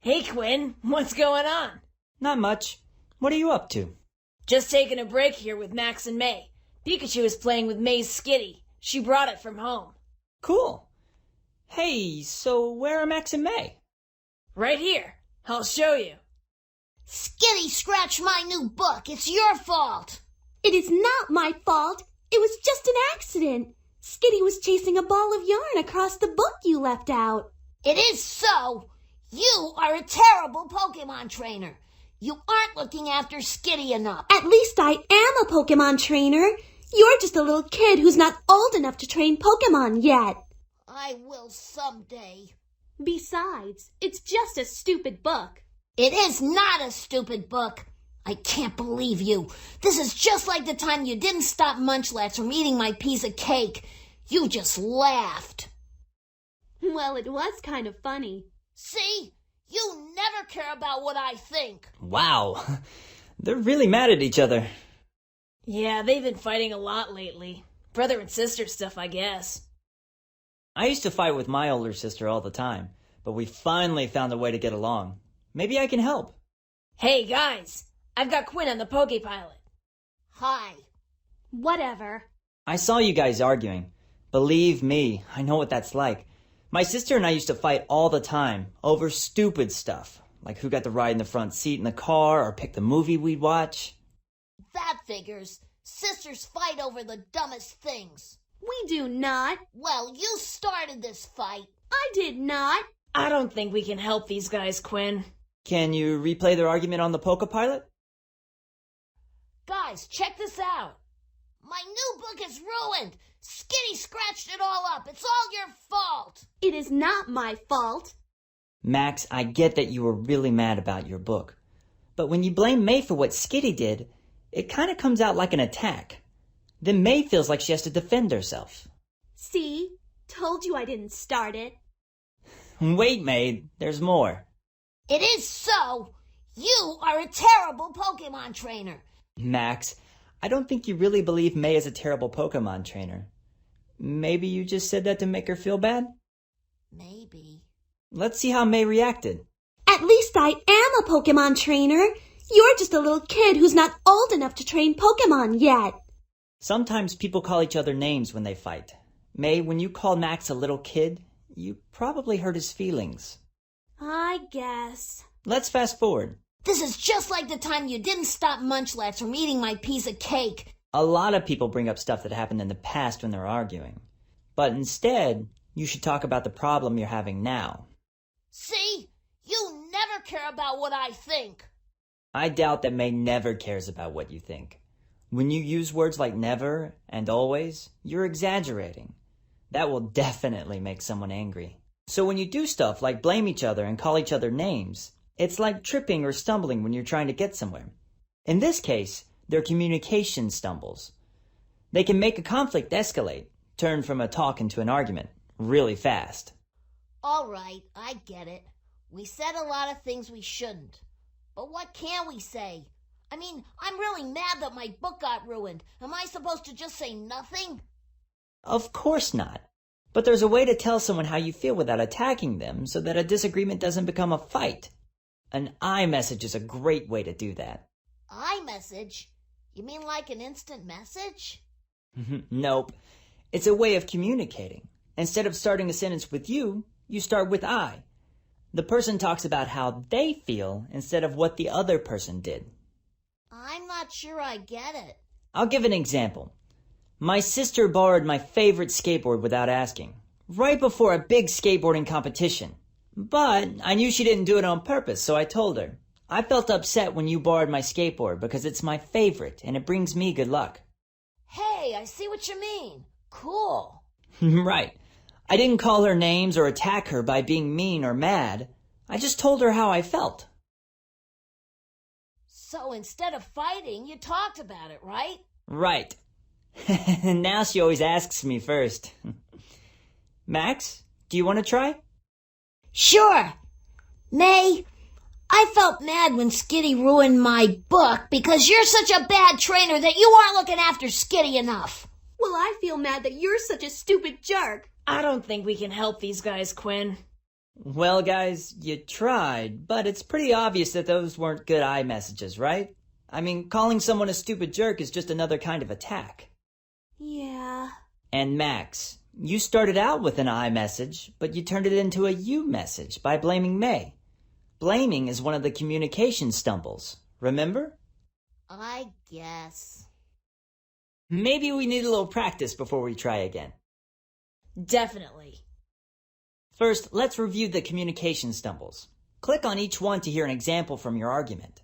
Hey, Quinn, what's going on? Not much. What are you up to? Just taking a break here with Max and May. Pikachu is playing with May's Skitty. She brought it from home. Cool. Hey, so where are Max and May? Right here. I'll show you. Skitty scratched my new book. It's your fault. It is not my fault. It was just an accident. Skitty was chasing a ball of yarn across the book you left out. It is so. You are a terrible Pokemon trainer. You aren't looking after Skitty enough. At least I am a Pokemon trainer. You're just a little kid who's not old enough to train Pokemon yet. I will someday. Besides, it's just a stupid book. It is not a stupid book. I can't believe you. This is just like the time you didn't stop Munchlax from eating my piece of cake. You just laughed. Well, it was kind of funny. See? You never care about what I think. Wow. They're really mad at each other. Yeah, they've been fighting a lot lately. Brother and sister stuff, I guess. I used to fight with my older sister all the time, but we finally found a way to get along. Maybe I can help. Hey, guys. I've got Quinn on the PokéPilot. Hi. Whatever. I saw you guys arguing. Believe me, I know what that's like. My sister and I used to fight all the time over stupid stuff, like who got to ride in the front seat in the car or pick the movie we'd watch. That figures. Sisters fight over the dumbest things. We do not. Well, you started this fight. I did not. I don't think we can help these guys, Quinn. Can you replay their argument on the PokéPilot? Guys, check this out. My new book is ruined. Skitty scratched it all up. It's all your fault. It is not my fault. Max, I get that you were really mad about your book. But when you blame May for what Skitty did, it kind of comes out like an attack. Then May feels like she has to defend herself. See? Told you I didn't start it. Wait, May, there's more. It is so. You are a terrible Pokemon trainer. Max, I don't think you really believe May is a terrible Pokemon trainer. Maybe you just said that to make her feel bad? Maybe. Let's see how May reacted. At least I am a Pokemon trainer. You're just a little kid who's not old enough to train Pokemon yet. Sometimes people call each other names when they fight. May, when you called Max a little kid, you probably hurt his feelings. I guess. Let's fast forward. This is just like the time you didn't stop Munchlax from eating my piece of cake. A lot of people bring up stuff that happened in the past when they're arguing. But instead, you should talk about the problem you're having now. See? You never care about what I think. I doubt that May never cares about what you think. When you use words like never and always, you're exaggerating. That will definitely make someone angry. So when you do stuff like blame each other and call each other names, it's like tripping or stumbling when you're trying to get somewhere. In this case, they're communication stumbles. They can make a conflict escalate, turn from a talk into an argument, really fast. All right, I get it. We said a lot of things we shouldn't. But what can we say? I mean, I'm really mad that my book got ruined. Am I supposed to just say nothing? Of course not. But there's a way to tell someone how you feel without attacking them so that a disagreement doesn't become a fight. An iMessage is a great way to do that. iMessage? You mean like an instant message? Nope. It's a way of communicating. Instead of starting a sentence with you, you start with I. The person talks about how they feel instead of what the other person did. I'm not sure I get it. I'll give an example. My sister borrowed my favorite skateboard without asking, right before a big skateboarding competition. But I knew she didn't do it on purpose, so I told her. I felt upset when you borrowed my skateboard because it's my favorite and it brings me good luck. Hey, I see what you mean. Cool. Right. I didn't call her names or attack her by being mean or mad. I just told her how I felt. So instead of fighting, you talked about it, right? Right. Now she always asks me first. Max, do you want to try? Sure. May, I felt mad when Skitty ruined my book because you're such a bad trainer that you aren't looking after Skitty enough. Well, I feel mad that you're such a stupid jerk. I don't think we can help these guys, Quinn. Well, guys, you tried, but it's pretty obvious that those weren't good iMessages, right? I mean, calling someone a stupid jerk is just another kind of attack. Yeah. And Max, you started out with an iMessage, but you turned it into a you message by blaming May. Blaming is one of the communication stumbles, remember? I guess. Maybe we need a little practice before we try again. Definitely. First, let's review the communication stumbles. Click on each one to hear an example from your argument.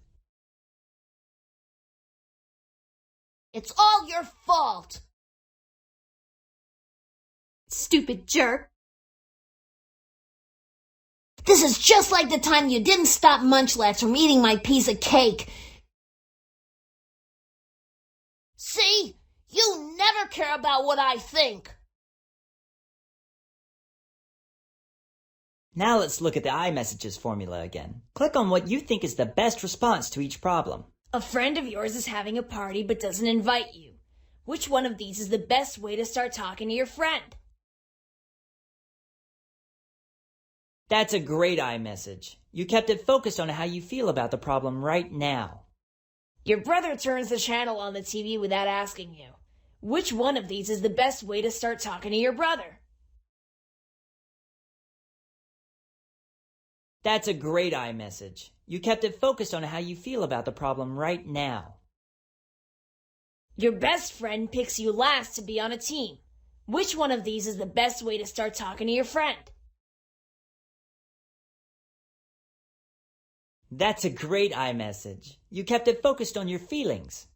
It's all your fault. Stupid jerk. This is just like the time you didn't stop Munchlax from eating my piece of cake. See? You never care about what I think. Now let's look at the iMessages formula again. Click on what you think is the best response to each problem. A friend of yours is having a party but doesn't invite you. Which one of these is the best way to start talking to your friend? That's a great iMessage. You kept it focused on how you feel about the problem right now. Your brother turns the channel on the TV without asking you. Which one of these is the best way to start talking to your brother? That's a great iMessage. You kept it focused on how you feel about the problem right now. Your best friend picks you last to be on a team. Which one of these is the best way to start talking to your friend? That's a great iMessage. You kept it focused on your feelings.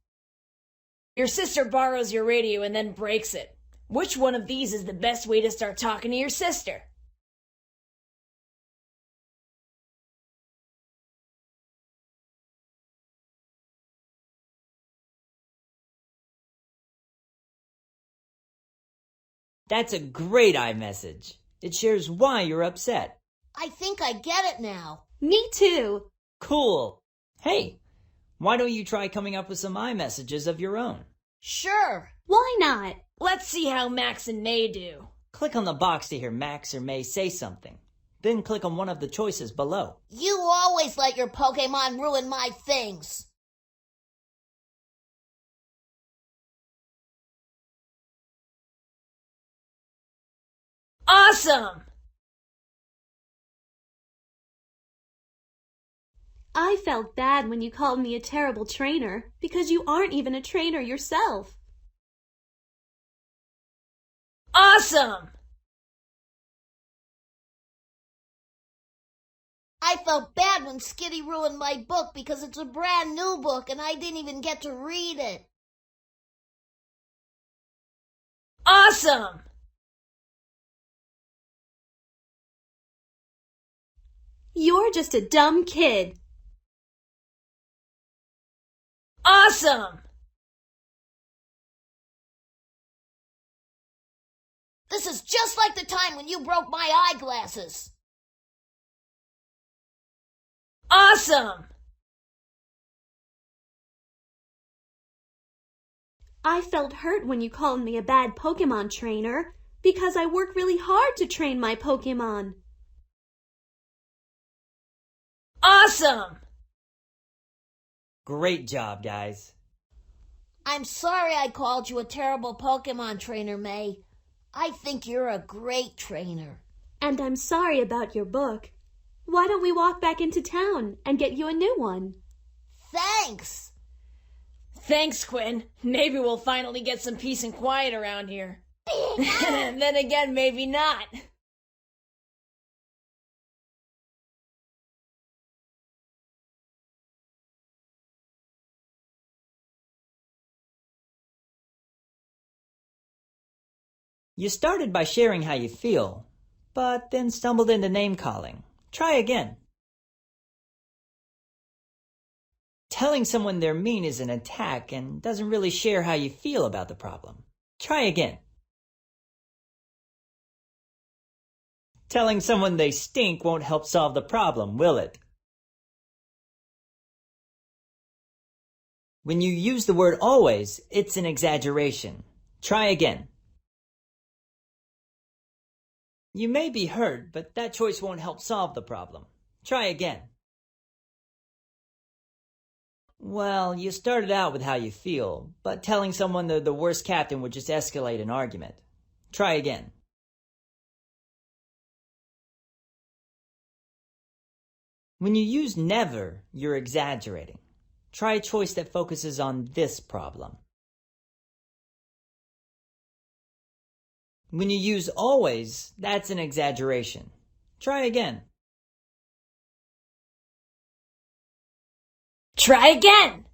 Your sister borrows your radio and then breaks it. Which one of these is the best way to start talking to your sister? That's a great iMessage. It shares why you're upset. I think I get it now. Me too. Cool. Hey, why don't you try coming up with some iMessages of your own? Sure. Why not? Let's see how Max and May do. Click on the box to hear Max or May say something. Then click on one of the choices below. You always let your Pokemon ruin my things. Awesome! I felt bad when you called me a terrible trainer because you aren't even a trainer yourself. Awesome! I felt bad when Skitty ruined my book because it's a brand new book and I didn't even get to read it. Awesome! You're just a dumb kid. Awesome! This is just like the time when you broke my eyeglasses. Awesome! I felt hurt when you called me a bad Pokemon trainer because I work really hard to train my Pokemon. Awesome! Great job, guys. I'm sorry I called you a terrible Pokemon trainer, May. I think you're a great trainer. And I'm sorry about your book. Why don't we walk back into town and get you a new one? Thanks! Thanks, Quinn. Maybe we'll finally get some peace and quiet around here. And then again, maybe not. You started by sharing how you feel, but then stumbled into name-calling. Try again. Telling someone they're mean is an attack and doesn't really share how you feel about the problem. Try again. Telling someone they stink won't help solve the problem, will it? When you use the word always, it's an exaggeration. Try again. You may be hurt, but that choice won't help solve the problem. Try again. Well, you started out with how you feel, but telling someone they're the worst captain would just escalate an argument. Try again. When you use never, you're exaggerating. Try a choice that focuses on this problem. When you use always, that's an exaggeration. Try again. Try again!